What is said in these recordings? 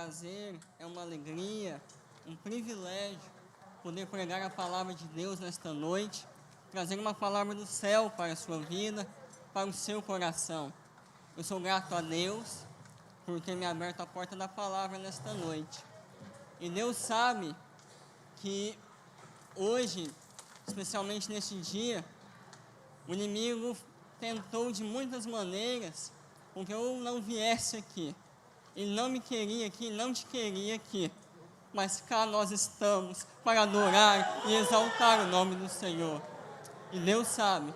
prazer, é uma alegria, um privilégio poder pregar a palavra de Deus nesta noite, trazer uma palavra do céu para a sua vida, para o seu coração. Eu sou grato a Deus por ter me aberto a porta da palavra nesta noite. E Deus sabe que hoje, especialmente neste dia, o inimigo tentou de muitas maneiras com que eu não viesse aqui. Ele não me queria aqui, não te queria aqui. Mas cá nós estamos para adorar e exaltar o nome do Senhor. E Deus sabe,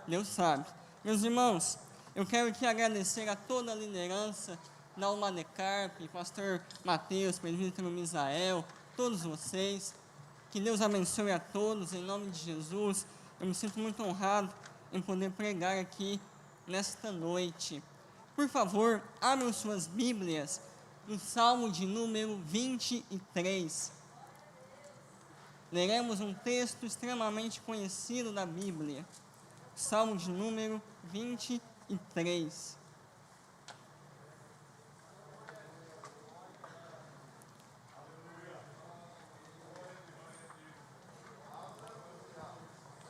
Deus sabe. Meus irmãos, eu quero aqui agradecer a toda a liderança da Almadecarp, pastor Mateus, presbítero Misael, todos vocês. Que Deus abençoe a todos, em nome de Jesus. Eu me sinto muito honrado em poder pregar aqui nesta noite. Por favor, abram suas Bíblias no Salmo de número 23. Leremos um texto extremamente conhecido da Bíblia. Salmo de número 23.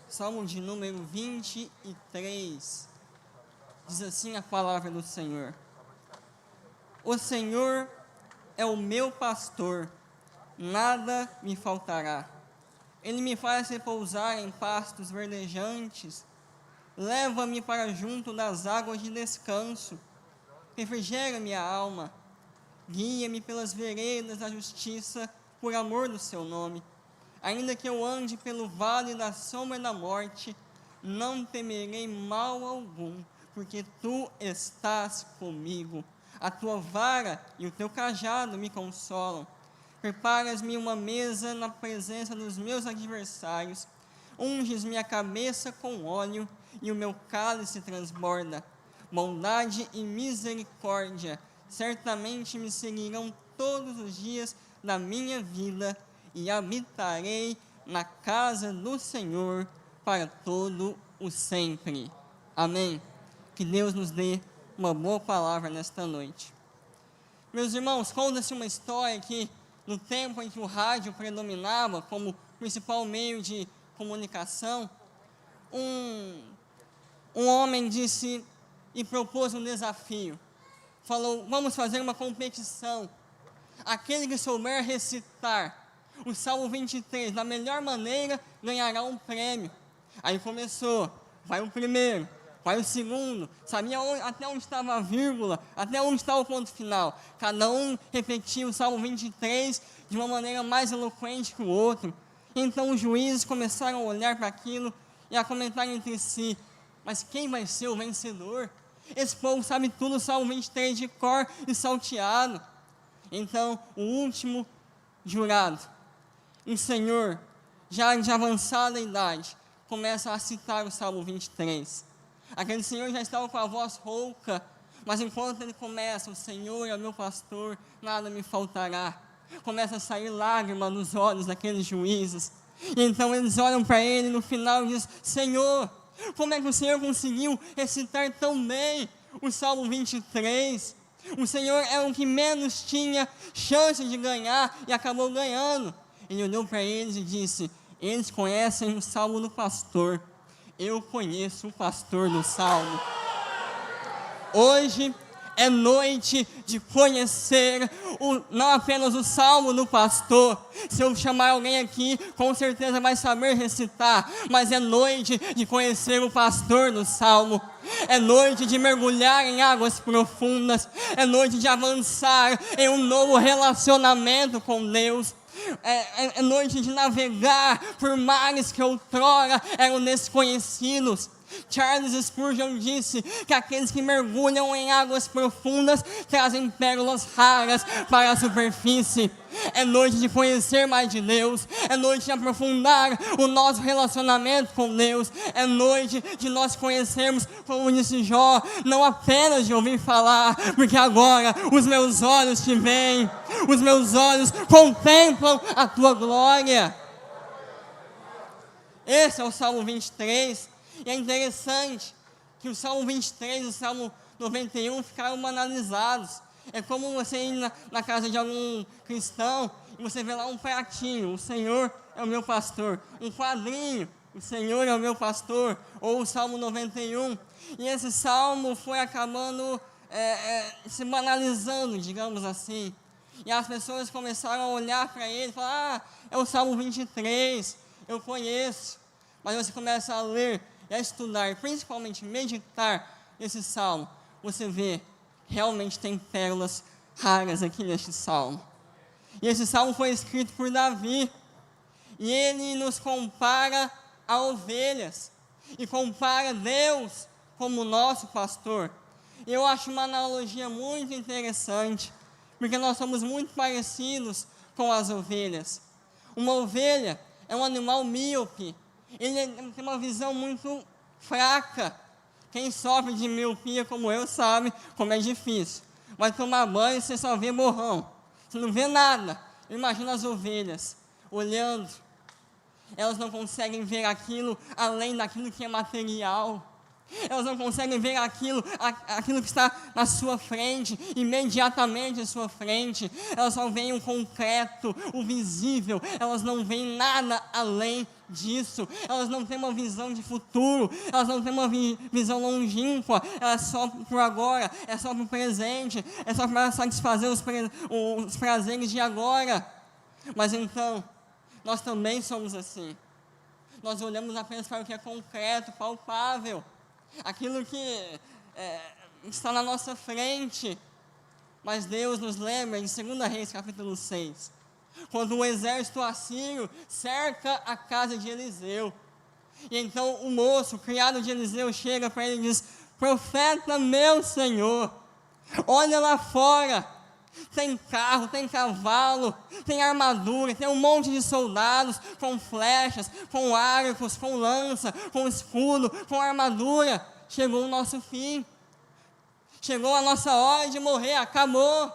Salmo de número 23. Diz assim a palavra do Senhor: O Senhor é o meu pastor, nada me faltará. Ele me faz repousar em pastos verdejantes, leva-me para junto das águas de descanso, refrigera minha alma, guia-me pelas veredas da justiça, por amor do seu nome. Ainda que eu ande pelo vale da sombra da morte, não temerei mal algum, porque tu estás comigo. A tua vara e o teu cajado me consolam. Preparas-me uma mesa na presença dos meus adversários. Unges minha cabeça com óleo e o meu cálice transborda. Bondade e misericórdia certamente me seguirão todos os dias da minha vida, e habitarei na casa do Senhor para todo o sempre. Amém. Que Deus nos dê uma boa palavra nesta noite. Meus irmãos, conta-se uma história que no tempo em que o rádio predominava como principal meio de comunicação, um homem disse e propôs um desafio. Falou: vamos fazer uma competição. Aquele que souber recitar o Salmo 23 da melhor maneira ganhará um prêmio. Aí começou, vai o primeiro, vai o segundo, sabia até onde estava a vírgula, até onde estava o ponto final. Cada um repetia o Salmo 23 de uma maneira mais eloquente que o outro. Então os juízes começaram a olhar para aquilo e a comentar entre si: mas quem vai ser o vencedor? Esse povo sabe tudo o Salmo 23 de cor e salteado. Então o último jurado, um senhor já de avançada idade, começa a citar o Salmo 23. Aquele senhor já estava com a voz rouca, mas enquanto ele começa: o Senhor é meu pastor, nada me faltará, começa a sair lágrimas nos olhos daqueles juízes. E então eles olham para ele no final e dizem: Senhor, como é que o Senhor conseguiu recitar tão bem o Salmo 23? O Senhor é o que menos tinha chance de ganhar e acabou ganhando. Ele olhou para eles e disse: eles conhecem o Salmo do pastor, eu conheço o pastor do Salmo. Hoje é noite de conhecer não apenas o Salmo do pastor. Se eu chamar alguém aqui, com certeza vai saber recitar, mas é noite de conhecer o pastor do Salmo. É noite de mergulhar em águas profundas, é noite de avançar em um novo relacionamento com Deus. É noite de navegar por mares que outrora eram desconhecidos. Charles Spurgeon disse que aqueles que mergulham em águas profundas trazem pérolas raras para a superfície. É noite de conhecer mais de Deus, é noite de aprofundar o nosso relacionamento com Deus, é noite de nós conhecermos, como disse Jó, não apenas de ouvir falar, porque agora os meus olhos te veem, os meus olhos contemplam a tua glória. Esse é o Salmo 23. E é interessante que o Salmo 23 e o Salmo 91 ficaram banalizados. É como você ir na casa de algum cristão e você vê lá um pratinho, o Senhor é o meu pastor, um quadrinho, o Senhor é o meu pastor, ou o Salmo 91. E esse salmo foi acabando se banalizando, digamos assim. E as pessoas começaram a olhar para ele e falar, é o Salmo 23, eu conheço. Mas você começa a ler, e a estudar, e principalmente meditar esse salmo, você vê, realmente tem pérolas raras aqui neste salmo. E esse salmo foi escrito por Davi, e ele nos compara a ovelhas, e compara Deus como nosso pastor. E eu acho uma analogia muito interessante, porque nós somos muito parecidos com as ovelhas. Uma ovelha é um animal míope, ele tem uma visão muito fraca. Quem sofre de miopia como eu sabe como é difícil. Vai tomar banho e você só vê borrão, você não vê nada. Imagina as ovelhas olhando, elas não conseguem ver aquilo além daquilo que é material. Elas não conseguem ver aquilo que está na sua frente, imediatamente à sua frente. Elas só veem o concreto, o visível. Elas não veem nada além disso. Elas não têm uma visão de futuro. Elas não têm uma visão longínqua. É só por agora, é só para o presente, é só para satisfazer os prazeres de agora. Mas então, nós também somos assim. Nós olhamos apenas para o que é concreto, palpável, aquilo que está na nossa frente. Mas Deus nos lembra em 2 Reis capítulo 6, quando o exército assírio cerca a casa de Eliseu, e então o moço, o criado de Eliseu, chega para ele e diz, profeta meu senhor, olha lá fora, tem carro, tem cavalo, tem armadura, tem um monte de soldados com flechas, com arcos, com lança, com escudo, com armadura. Chegou o nosso fim, chegou a nossa hora de morrer, acabou,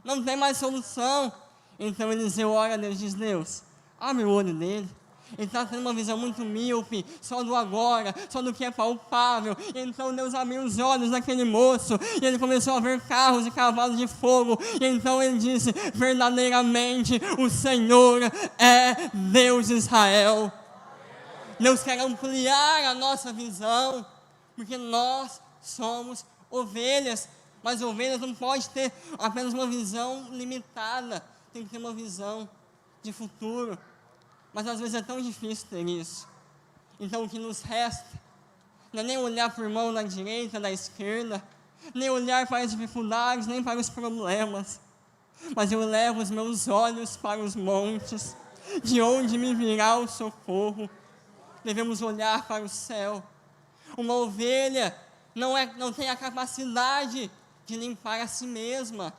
não tem mais solução. Então Eliseu ora a Deus, diz, Deus, abre o olho dele. Ele está tendo uma visão muito míope, só do agora, só do que é palpável. Então Deus abriu os olhos daquele moço, e ele começou a ver carros e cavalos de fogo. E então ele disse, verdadeiramente o Senhor é Deus de Israel. Deus quer ampliar a nossa visão, porque nós somos ovelhas. Mas ovelhas não pode ter apenas uma visão limitada, tem que ter uma visão de futuro. Mas às vezes é tão difícil ter isso. Então o que nos resta não é nem olhar para o irmão da direita, da esquerda, nem olhar para as dificuldades, nem para os problemas. Mas eu levo os meus olhos para os montes, de onde me virá o socorro. Devemos olhar para o céu. Uma ovelha não tem a capacidade de limpar a si mesma.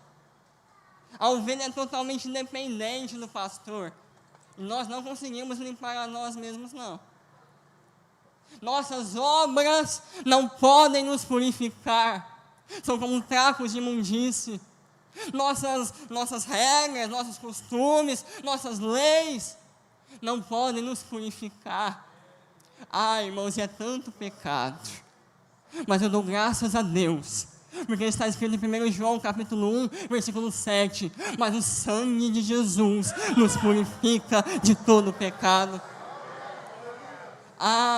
A ovelha é totalmente dependente do pastor. E nós não conseguimos limpar a nós mesmos, não. Nossas obras não podem nos purificar. São como trapos de imundície. Nossas regras, nossos costumes, nossas leis não podem nos purificar. Irmãos, é tanto pecado. Mas eu dou graças a Deus, porque está escrito em 1 João capítulo 1, versículo 7, mas o sangue de Jesus nos purifica de todo pecado.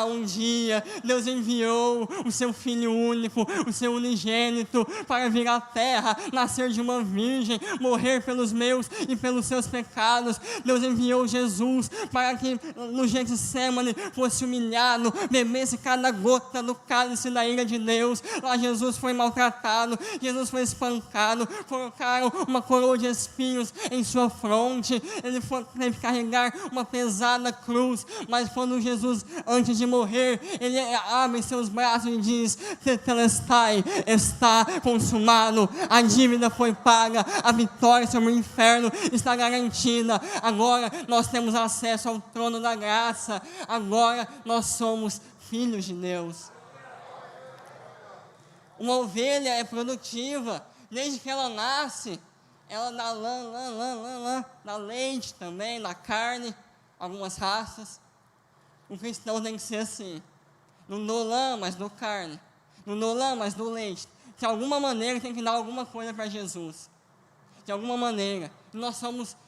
Um dia Deus enviou o seu Filho único, o seu unigênito, para vir à terra, nascer de uma virgem, morrer pelos meus e pelos seus pecados. Deus enviou Jesus para que no Getsemane fosse humilhado, bebesse cada gota do cálice da ira de Deus. Lá Jesus foi maltratado, Jesus foi espancado, colocaram uma coroa de espinhos em sua fronte, ele teve que carregar uma pesada cruz. Mas quando Jesus, antes de morrer, ele abre seus braços e diz, tetelestai, está consumado, a dívida foi paga, a vitória sobre o inferno está garantida. Agora nós temos acesso ao trono da graça, agora nós somos filhos de Deus. Uma ovelha é produtiva, desde que ela nasce, ela dá lã, dá leite também, dá carne, algumas raças. Um cristão tem que ser assim, não dou lã, mas dou carne, não dou lã, mas dou leite. De alguma maneira tem que dar alguma coisa para Jesus. de alguma maneira. Nós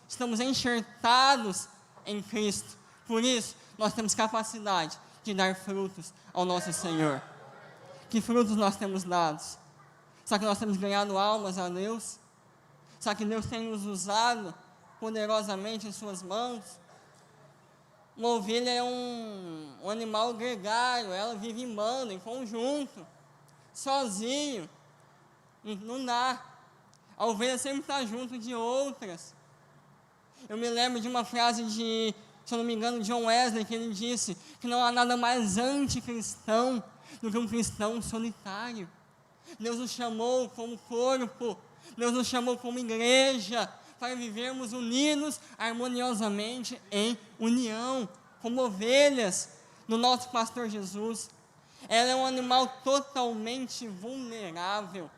estamos enxertados em Cristo. Por isso, nós temos capacidade de dar frutos ao nosso Senhor. Que frutos nós temos dados? Será que nós temos ganhado almas a Deus? Será que Deus tem nos usado poderosamente em suas mãos? Uma ovelha é um animal gregário, ela vive em bando, em conjunto, sozinho, não dá. A ovelha sempre está junto de outras. Eu me lembro de uma frase de, se eu não me engano, John Wesley, que ele disse que não há nada mais anticristão do que um cristão solitário. Deus nos chamou como corpo, Deus nos chamou como igreja, para vivermos unidos harmoniosamente em união, como ovelhas do nosso pastor Jesus. Ela é um animal totalmente vulnerável.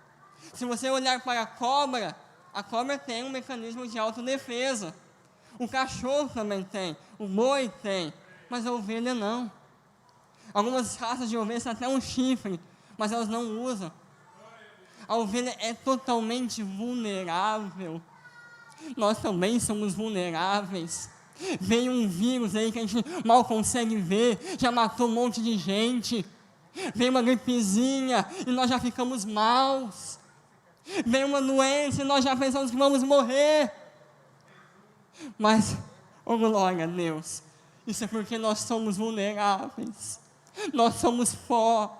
Se você olhar para a cobra tem um mecanismo de autodefesa. O cachorro também tem, o boi tem, mas a ovelha não. Algumas raças de ovelhas têm até um chifre, mas elas não usam. A ovelha é totalmente vulnerável. Nós também somos vulneráveis. Vem um vírus aí que a gente mal consegue ver, já matou um monte de gente. Vem uma gripezinha e nós já ficamos maus. Vem uma doença e nós já pensamos que vamos morrer. Mas, oh glória a Deus, isso é porque nós somos vulneráveis. Nós somos pó.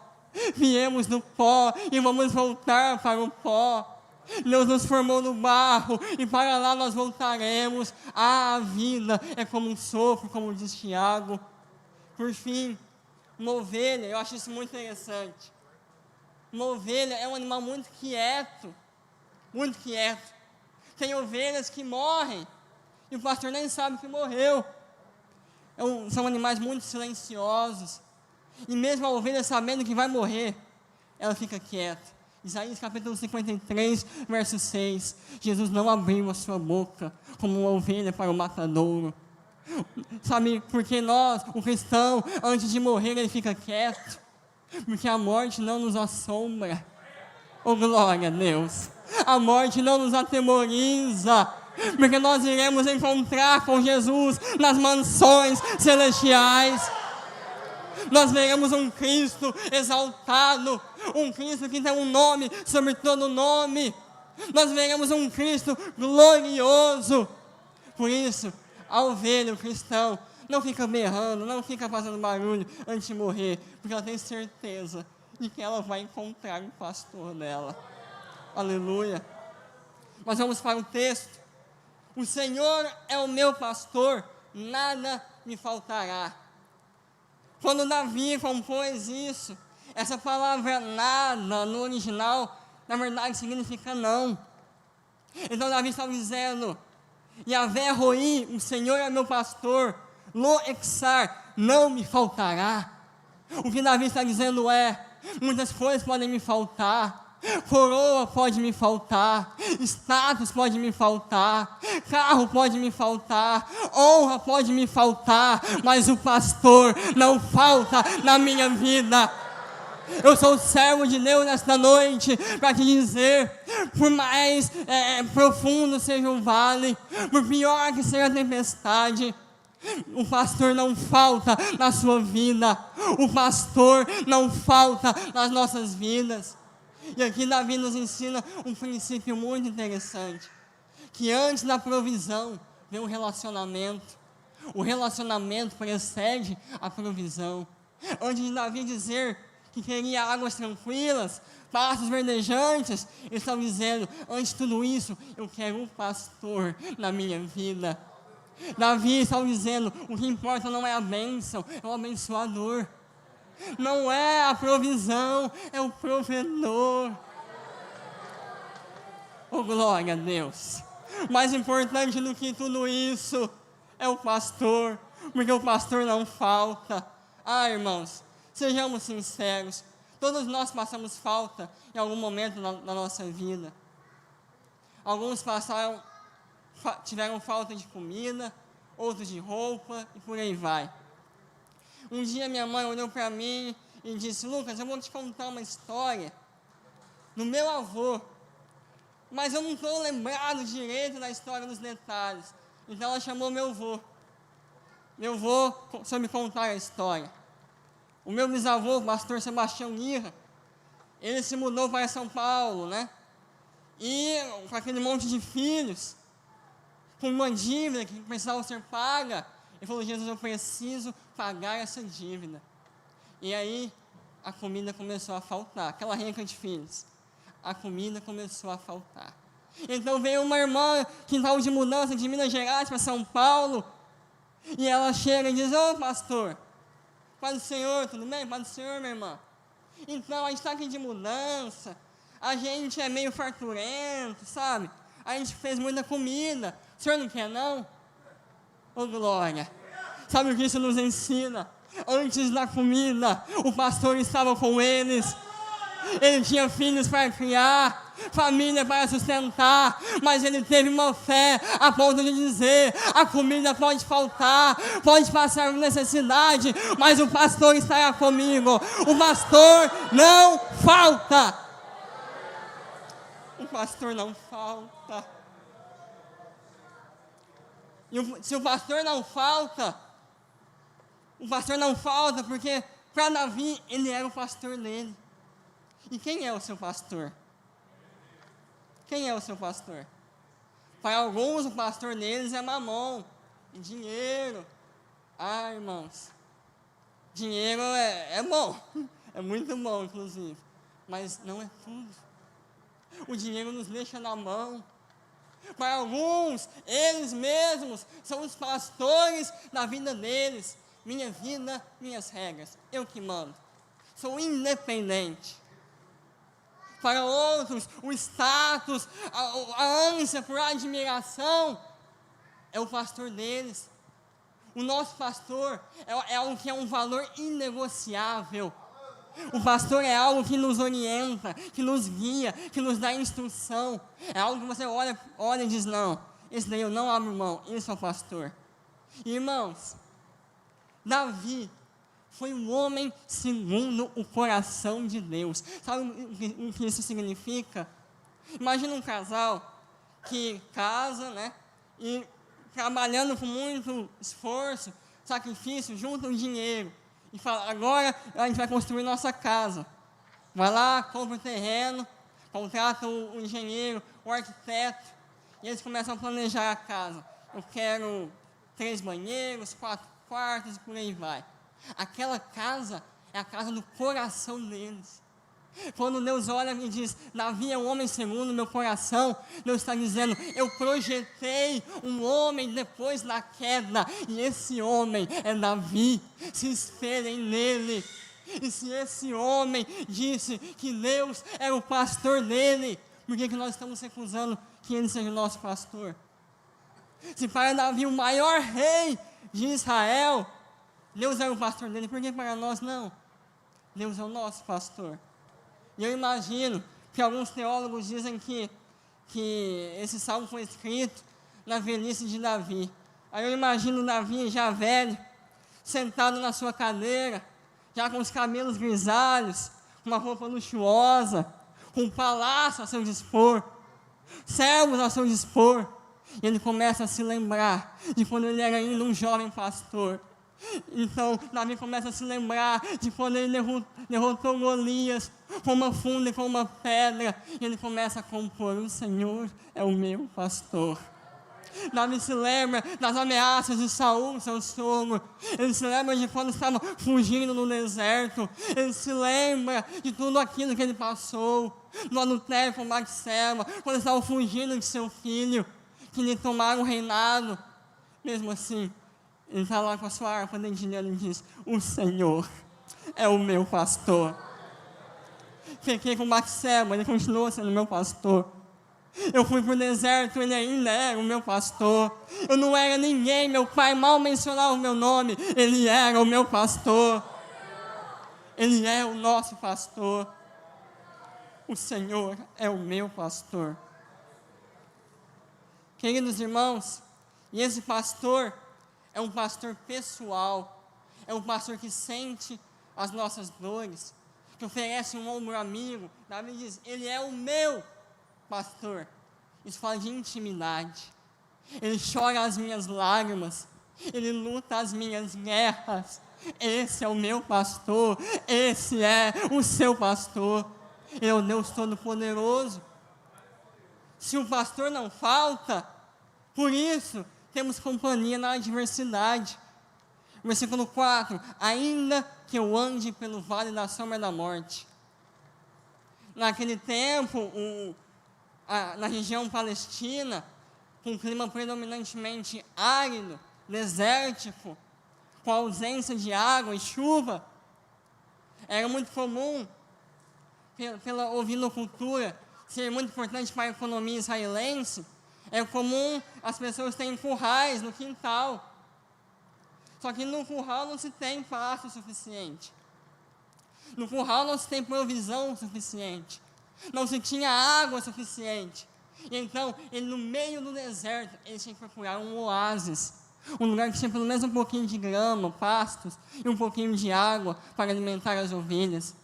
Viemos do pó e vamos voltar para o pó. Deus nos formou no barro e para lá nós voltaremos. A vida é como um sopro, como diz Tiago. Por fim, uma ovelha, eu acho isso muito interessante. Uma ovelha é um animal muito quieto. Muito quieto. Tem ovelhas que morrem e o pastor nem sabe que morreu. São animais muito silenciosos. E mesmo a ovelha sabendo que vai morrer, ela fica quieta. Isaías capítulo 53, verso 6. Jesus não abriu a sua boca como uma ovelha para o matadouro. Sabe por que nós, o cristão, antes de morrer, ele fica quieto? Porque a morte não nos assombra. Oh glória a Deus! A morte não nos atemoriza. Porque nós iremos encontrar com Jesus nas mansões celestiais. Nós veremos um Cristo exaltado, um Cristo que tem um nome sobre todo nome. Nós veremos um Cristo glorioso. Por isso, a ovelha, o cristão, não fica berrando, não fica fazendo barulho antes de morrer, porque ela tem certeza de que ela vai encontrar o pastor dela. Aleluia. Mas vamos para o texto. O Senhor é o meu pastor, nada me faltará. Quando Davi compôs isso, essa palavra nada no original, na verdade significa não. Então Davi estava dizendo, Yahvé Roi, o Senhor é meu pastor, lo exar, não me faltará. O que Davi está dizendo é, muitas coisas podem me faltar, coroa pode me faltar, status pode me faltar, carro pode me faltar, honra pode me faltar, mas o pastor não falta na minha vida. Eu sou servo de Deus nesta noite para te dizer, por mais profundo seja o vale, por pior que seja a tempestade, o pastor não falta na sua vida, o pastor não falta nas nossas vidas. E aqui Davi nos ensina um princípio muito interessante, que antes da provisão vem um relacionamento. O relacionamento precede a provisão. Antes de Davi dizer que queria águas tranquilas, pastos verdejantes, ele estava dizendo, antes de tudo isso, eu quero um pastor na minha vida. Davi estava dizendo, o que importa não é a bênção, é o abençoador. Não é a provisão, é o provedor. Oh glória a Deus. Mais importante do que tudo isso é o pastor, porque o pastor não falta. Ah, irmãos, sejamos sinceros, todos nós passamos falta em algum momento na nossa vida. Alguns tiveram falta de comida, outros de roupa e por aí vai. Um dia minha mãe olhou para mim e disse, Lucas, eu vou te contar uma história do meu avô. mas eu não estou lembrado direito da história dos detalhes. Então ela chamou meu avô. Meu avô soube me contar a história. O meu bisavô, o pastor Sebastião Lira, ele se mudou para São Paulo, né? E com aquele monte de filhos, com uma dívida que precisava ser paga, ele falou: Jesus, eu preciso pagar essa dívida. E aí a comida começou a faltar, aquela renca de filhos. A comida começou a faltar. Então veio uma irmã que estava de mudança de Minas Gerais para São Paulo, e ela chega e diz: ô pastor, paz do Senhor, tudo bem? Paz do Senhor, minha irmã. Então a gente está aqui de mudança, a gente é meio farturento, sabe? A gente fez muita comida, o senhor não quer não? Ô glória! Sabe o que isso nos ensina? Antes da comida, o pastor estava com eles. Ele tinha filhos para criar, família para sustentar, mas ele teve uma fé a ponto de dizer: a comida pode faltar, pode passar necessidade, mas o pastor estará comigo. O pastor não falta. O pastor não falta. E se o pastor não falta, porque para Davi ele era o pastor dele. E quem é o seu pastor? Quem é o seu pastor? Para alguns, o pastor deles é mamão, dinheiro. Ah, irmãos, dinheiro é bom, é muito bom, inclusive, mas não é tudo. O dinheiro nos deixa na mão. Para alguns, eles mesmos são os pastores da vida deles. Minha vida, minhas regras, eu que mando. Sou independente. Para outros, o status, a ânsia por admiração é o pastor deles. O nosso pastor é algo que é um valor inegociável. O pastor é algo que nos orienta, que nos guia, que nos dá instrução. É algo que você olha e diz: não, esse daí eu não abro mão, esse é o pastor. Irmãos, Davi foi um homem segundo o coração de Deus. Sabe o que isso significa? Imagina um casal que casa, né? E trabalhando com muito esforço, sacrifício, junta um dinheiro. E fala: agora a gente vai construir nossa casa. Vai lá, compra o terreno, contrata o engenheiro, o arquiteto. E eles começam a planejar a casa. Eu quero 3 banheiros, 4 quartos e por aí vai. Aquela casa é a casa do coração deles. Quando Deus olha e diz: Davi é um homem segundo o meu coração, Deus está dizendo: eu projetei um homem depois da queda, e esse homem é Davi. Se espelhem nele. E se esse homem disse que Deus era o pastor dele, por que nós estamos recusando que ele seja o nosso pastor? Se para Davi, o maior rei de Israel, Deus era o pastor dele, por que para nós não? Deus é o nosso pastor. E eu imagino que alguns teólogos dizem que esse salmo foi escrito na velhice de Davi. Aí eu imagino Davi já velho, sentado na sua cadeira, já com os cabelos grisalhos, com uma roupa luxuosa, com um palácio a seu dispor, servos a seu dispor. E ele começa a se lembrar de quando ele era ainda um jovem pastor. Então, Davi começa a se lembrar de quando ele derrotou Golias com uma funda e com uma pedra. E ele começa a compor: o Senhor é o meu pastor. Davi se lembra das ameaças de Saul, seu sogro. Ele se lembra de quando estava fugindo no deserto. Ele se lembra de tudo aquilo que ele passou no adultério com Batseba, quando estava fugindo de seu filho, que lhe tomaram o reinado. Mesmo assim, ele está lá com a sua harpa dedilhando e diz: o Senhor é o meu pastor. Fiquei com Batseba, ele continua sendo meu pastor. Eu fui para o deserto, ele ainda era o meu pastor. Eu não era ninguém, meu pai mal mencionava o meu nome, ele era o meu pastor. Ele é o nosso pastor. O Senhor é o meu pastor. Queridos irmãos, e esse pastor é um pastor pessoal, é um pastor que sente as nossas dores, que oferece um ombro amigo. Davi diz: ele é o meu pastor. Isso fala de intimidade. Ele chora as minhas lágrimas. Ele luta as minhas guerras. Esse é o meu pastor. Esse é o seu pastor. Ele é o Deus Todo-Poderoso. Se o pastor não falta, por isso temos companhia na adversidade. Versículo 4. Ainda que eu ande pelo vale da sombra da morte. Naquele tempo, na região palestina, com um clima predominantemente árido, desértico, com ausência de água e chuva, era muito comum, pela ovinocultura, ser muito importante para a economia israelense, é comum as pessoas terem currais no quintal. Só que no curral não se tem pasto suficiente. No curral não se tem provisão suficiente. Não se tinha água suficiente. Então, ele no meio do deserto, ele tinha que procurar um oásis. Um lugar que tinha pelo menos um pouquinho de grama, pastos e um pouquinho de água para alimentar as ovelhas.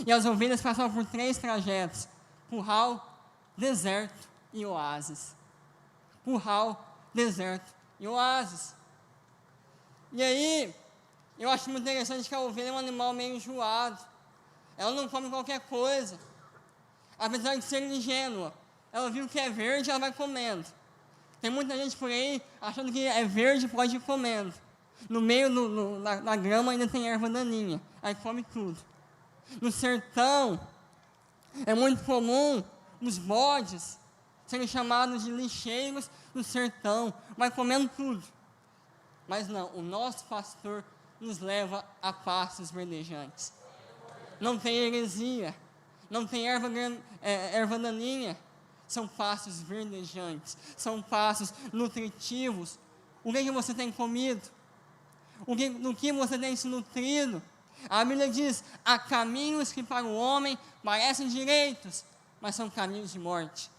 E as ovelhas passavam por 3 trajetos: curral, deserto e oásis. Curral, deserto e oásis. E aí, eu acho muito interessante que a ovelha é um animal meio enjoado. Ela não come qualquer coisa. Apesar de ser ingênua, ela viu que é verde, ela vai comendo. Tem muita gente por aí achando que é verde, pode ir comendo. No meio, na grama ainda tem erva daninha, aí come tudo. No sertão, é muito comum os bodes serem chamados de lixeiros do sertão, vai comendo tudo. Mas não, o nosso pastor nos leva a pastos verdejantes. Não tem heresia, não tem erva daninha. São pastos verdejantes, são pastos nutritivos. O que você tem comido? No que você tem se nutrido? A Bíblia diz: há caminhos que para o homem parecem direitos, mas são caminhos de morte.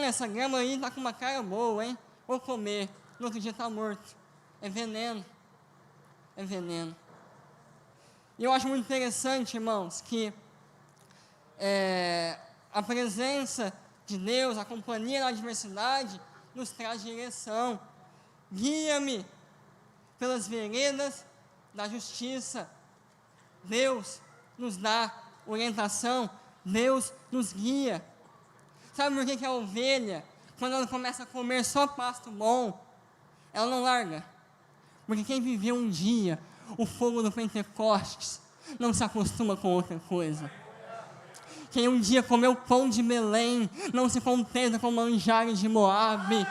Essa grama aí está com uma cara boa, hein? Vou comer, no outro dia está morto. É veneno. É veneno. E eu acho muito interessante, irmãos, que a presença de Deus, a companhia na adversidade, nos traz direção. Guia-me pelas veredas da justiça. Deus nos dá orientação, Deus nos guia. Sabe por que a ovelha, quando ela começa a comer só pasto bom, ela não larga? Porque quem viveu um dia o fogo do Pentecostes não se acostuma com outra coisa. Quem um dia comeu pão de Belém não se contenta com manjares de Moabe.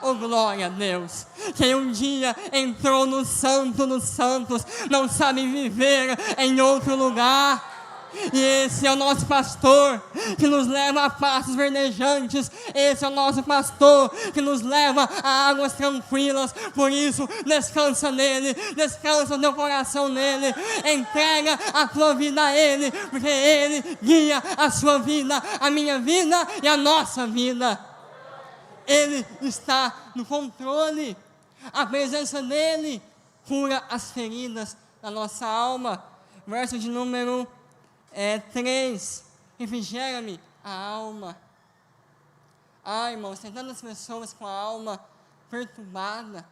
Oh, glória a Deus. Quem um dia entrou no Santo dos Santos não sabe viver em outro lugar. E esse é o nosso pastor que nos leva a pastos verdejantes. Esse é o nosso pastor que nos leva a águas tranquilas. Por isso, descansa nele, descansa o teu coração nele. Entrega a tua vida a ele, porque ele guia a sua vida, a minha vida e a nossa vida. Ele está no controle. A presença dele cura as feridas da nossa alma. Verso de número 3, refrigera-me a alma. Irmãos, tem tantas pessoas com a alma perturbada,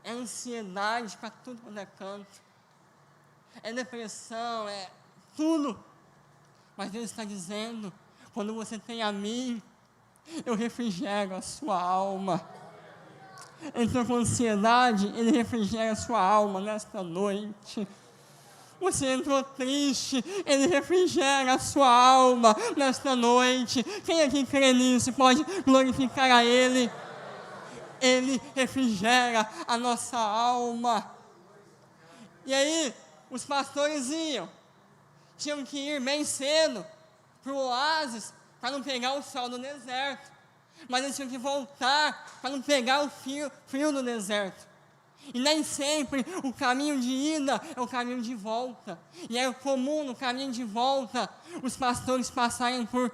é ansiedade para tudo quanto é canto, é depressão, é tudo. Mas Deus está dizendo: quando você tem a mim, eu refrigero a sua alma. Entrou com ansiedade, Ele refrigera a sua alma nesta noite. Você entrou triste, Ele refrigera a sua alma nesta noite. Quem aqui crê nisso pode glorificar a Ele. Ele refrigera a nossa alma. E aí, os pastores tinham que ir bem cedo para o oásis, para não pegar o sol do deserto. Mas eles tinham que voltar para não pegar o frio do deserto. E nem sempre o caminho de ida é o caminho de volta. E é comum no caminho de volta os pastores passarem por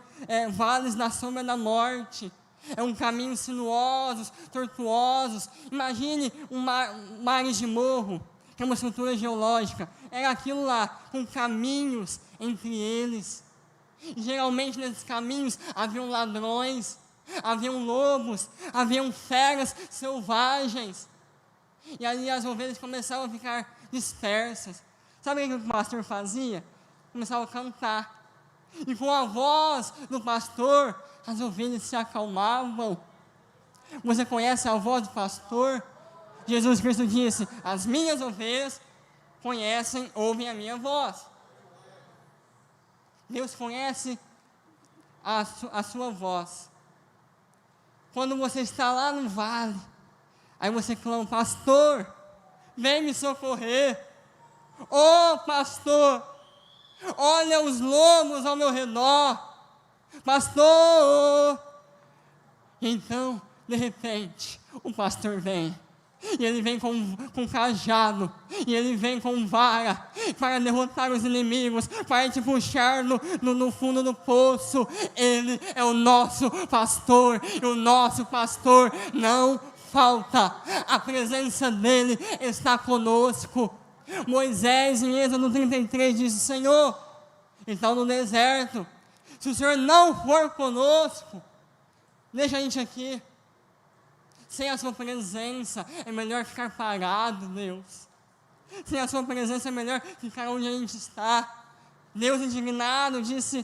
vales da sombra da morte. É um caminho sinuosos, tortuosos. Imagine mares de morro, que é uma estrutura geológica. Era aquilo lá, com caminhos entre eles. E geralmente nesses caminhos haviam ladrões, haviam lobos, haviam feras selvagens. E ali as ovelhas começavam a ficar dispersas. Sabe o que o pastor fazia? Começava a cantar. E com a voz do pastor, as ovelhas se acalmavam. Você conhece a voz do pastor? Jesus Cristo disse: as minhas ovelhas conhecem, ouvem a minha voz. Deus conhece a sua voz. Quando você está lá no vale, aí você clama: pastor, vem me socorrer. Ô pastor, olha os lobos ao meu redor. Pastor. Então, de repente, o pastor vem. E ele vem com cajado, e ele vem com vara, para derrotar os inimigos, para te puxar no fundo do poço. Ele é o nosso pastor, e o nosso pastor não falta. A presença dele está conosco. Moisés, em Êxodo 33, disse: Senhor, então no deserto, se o Senhor não for conosco, deixa a gente aqui. Sem a sua presença, é melhor ficar parado, Deus. Sem a sua presença, é melhor ficar onde a gente está. Deus, indignado, disse: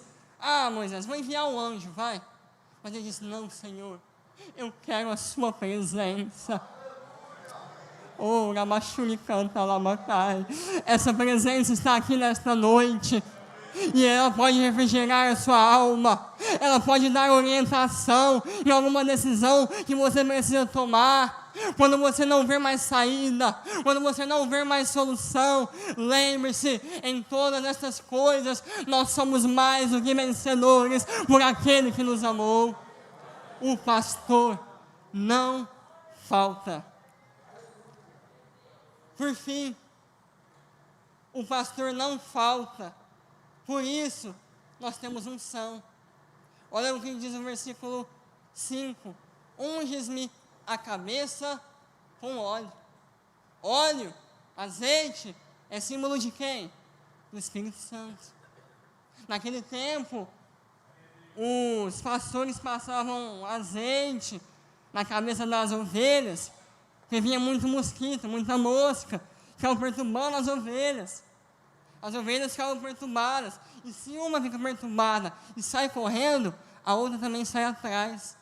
Moisés, vou enviar um anjo, vai. Mas ele disse: não, Senhor, eu quero a sua presença. Oh, Ramachuri canta Lamatai. Essa presença está aqui nesta noite. E ela pode refrigerar a sua alma. Ela pode dar orientação em alguma decisão que você precisa tomar. Quando você não ver mais saída, quando você não ver mais solução, lembre-se, em todas essas coisas, nós somos mais do que vencedores por aquele que nos amou. O pastor não falta. Por fim, o pastor não falta. Por isso, nós temos unção. Olha o que diz o versículo 5. Unges-me a cabeça com óleo. Óleo, azeite, é símbolo de quem? Do Espírito Santo. Naquele tempo, os pastores passavam azeite na cabeça das ovelhas, porque vinha muito mosquito, muita mosca, ficava perturbando as ovelhas. As ovelhas ficavam perturbadas, e se uma fica perturbada e sai correndo, a outra também sai atrás.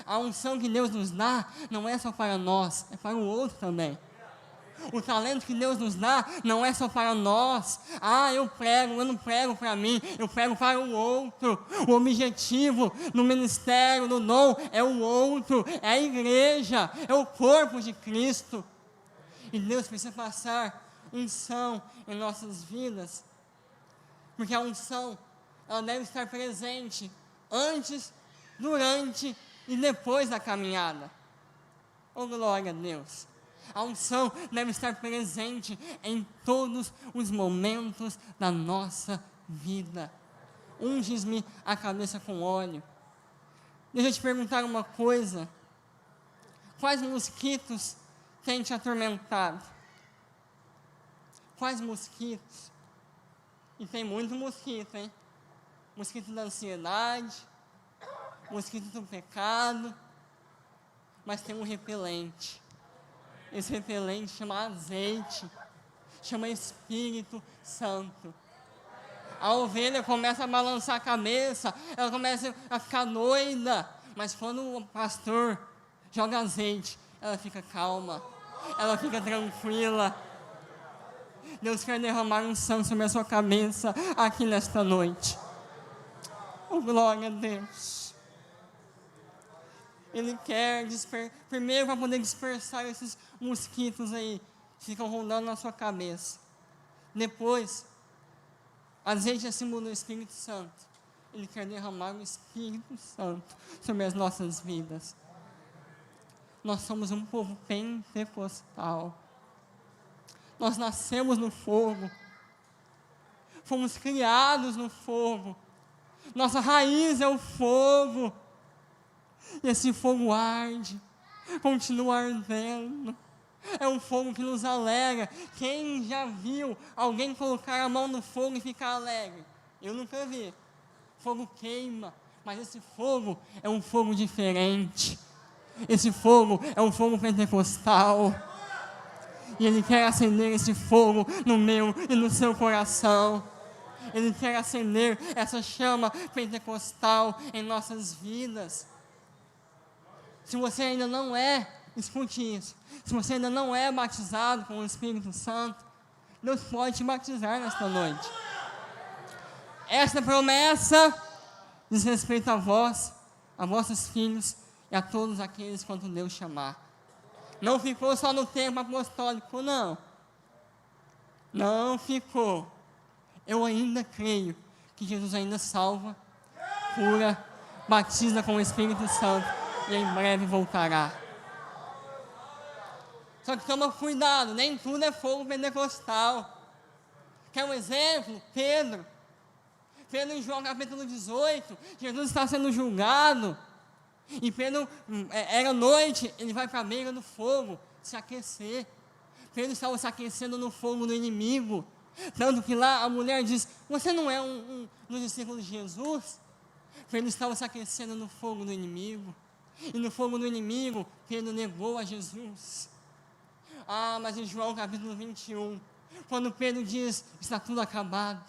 A unção que Deus nos dá não é só para nós, é para o outro também. O talento que Deus nos dá não é só para nós. Eu não prego para mim, eu prego para o outro. O objetivo no ministério, no dom, é o outro, é a igreja, é o corpo de Cristo. E Deus precisa passar unção em nossas vidas, porque a unção, ela deve estar presente antes, durante e depois da caminhada. Oh, glória a Deus! A unção deve estar presente em todos os momentos da nossa vida. Unges-me a cabeça com óleo. Deixa eu te perguntar uma coisa: quais mosquitos têm te atormentado? Quais mosquitos? E tem muito mosquito, hein? Mosquito da ansiedade, mosquito do pecado, mas tem um repelente. Esse repelente chama azeite, chama Espírito Santo. A ovelha começa a balançar a cabeça, ela começa a ficar doida, mas quando o pastor joga azeite, ela fica calma, ela fica tranquila. Deus quer derramar unção sobre a sua cabeça aqui nesta noite. Oh, glória a Deus. Ele quer primeiro para poder dispersar esses mosquitos aí que ficam rondando na sua cabeça. Depois, azeite é símbolo do Espírito Santo. Ele quer derramar o Espírito Santo sobre as nossas vidas. Nós somos um povo pentecostal. Nós nascemos no fogo, fomos criados no fogo, nossa raiz é o fogo, e esse fogo arde, continua ardendo, é um fogo que nos alegra. Quem já viu alguém colocar a mão no fogo e ficar alegre? Eu nunca vi. Fogo queima, Mas esse fogo é um fogo diferente. Esse fogo é um fogo pentecostal. E Ele quer acender esse fogo no meu e no seu coração. Ele quer acender essa chama pentecostal em nossas vidas. Se você ainda não é, escute isso. Se você ainda não é batizado com o Espírito Santo, Deus pode te batizar nesta noite. Esta promessa diz respeito a vós, a vossos filhos e a todos aqueles quanto Deus chamar. Não ficou só no tempo apostólico, não. Não ficou. Eu ainda creio que Jesus ainda salva, cura, batiza com o Espírito Santo e em breve voltará. Só que toma cuidado, nem tudo é fogo pentecostal. Quer um exemplo? Pedro em João capítulo 18, Jesus está sendo julgado, e Pedro, era noite, ele vai para a beira do fogo, se aquecer. Pedro estava se aquecendo no fogo do inimigo, tanto que lá a mulher diz, você não é um dos discípulos de Jesus? Pedro estava se aquecendo no fogo do inimigo, e no fogo do inimigo, Pedro negou a Jesus. Mas em João capítulo 21, quando Pedro diz, está tudo acabado,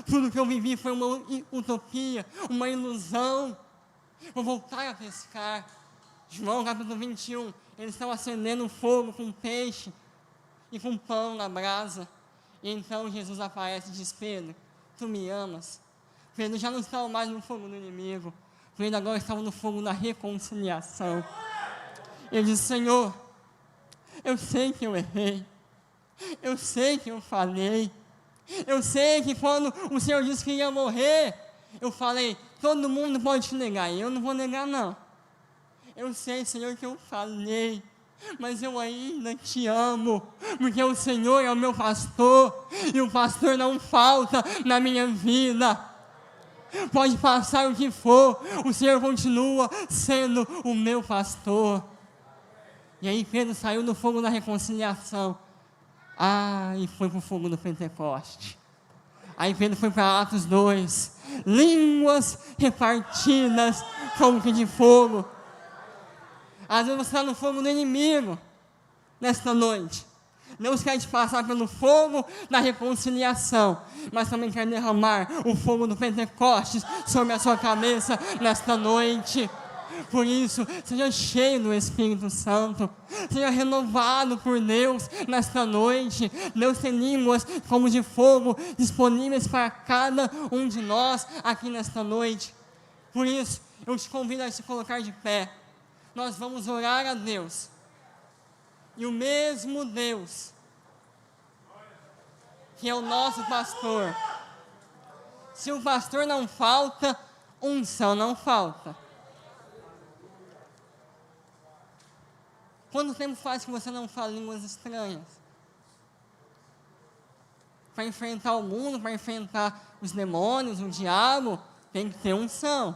tudo que eu vivi foi uma utopia, uma ilusão, vou voltar a pescar. João capítulo 21, eles estão acendendo fogo com peixe e com pão na brasa, e então Jesus aparece e diz, Pedro, tu me amas? Pedro já não estava mais no fogo do inimigo, Pedro agora estava no fogo da reconciliação. Ele diz, Senhor, eu sei que eu errei, eu sei que eu falhei, eu sei que quando o Senhor disse que ia morrer, eu falei, todo mundo pode te negar, e eu não vou negar não. Eu sei, Senhor, que eu falhei, mas eu ainda te amo, porque o Senhor é o meu pastor, e o pastor não falta na minha vida. Pode passar o que for, o Senhor continua sendo o meu pastor. E aí Pedro saiu do fogo da reconciliação, e foi para o fogo do Pentecoste. Aí Pedro foi para Atos 2, línguas repartidas como que de fogo. Às vezes você está no fogo do inimigo, nesta noite. Deus quer te passar pelo fogo da reconciliação, mas também quer derramar o fogo do Pentecostes sobre a sua cabeça nesta noite. Por isso, seja cheio do Espírito Santo, seja renovado por Deus nesta noite. Deus tem línguas como de fogo disponíveis para cada um de nós aqui nesta noite. Por isso, eu te convido a se colocar de pé. Nós vamos orar a Deus. E o mesmo Deus, que é o nosso pastor, se o pastor não falta, unção não falta. Quanto tempo faz que você não fala línguas estranhas? Para enfrentar o mundo, para enfrentar os demônios, o diabo, tem que ter unção.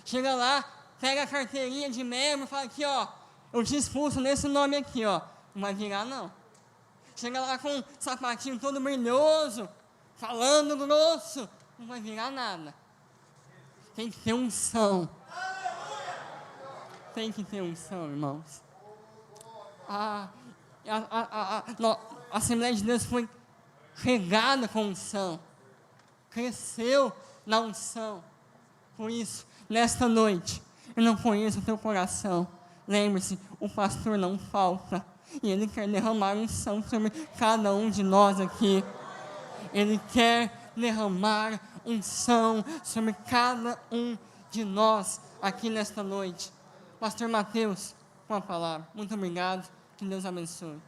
Chega lá, pega a carteirinha de membro e fala aqui, eu te expulso nesse nome aqui, não vai virar não. Chega lá com um sapatinho todo brilhoso, falando grosso, não vai virar nada. Tem que ter unção. Tem que ter unção, irmãos. A Assembleia de Deus foi regada com unção, cresceu na unção. Por isso, nesta noite, eu não conheço o teu coração. Lembre-se, o pastor não falta, e ele quer derramar unção sobre cada um de nós aqui. Ele quer derramar unção sobre cada um de nós aqui nesta noite. Pastor Mateus, com a palavra. Muito obrigado. Que Deus abençoe.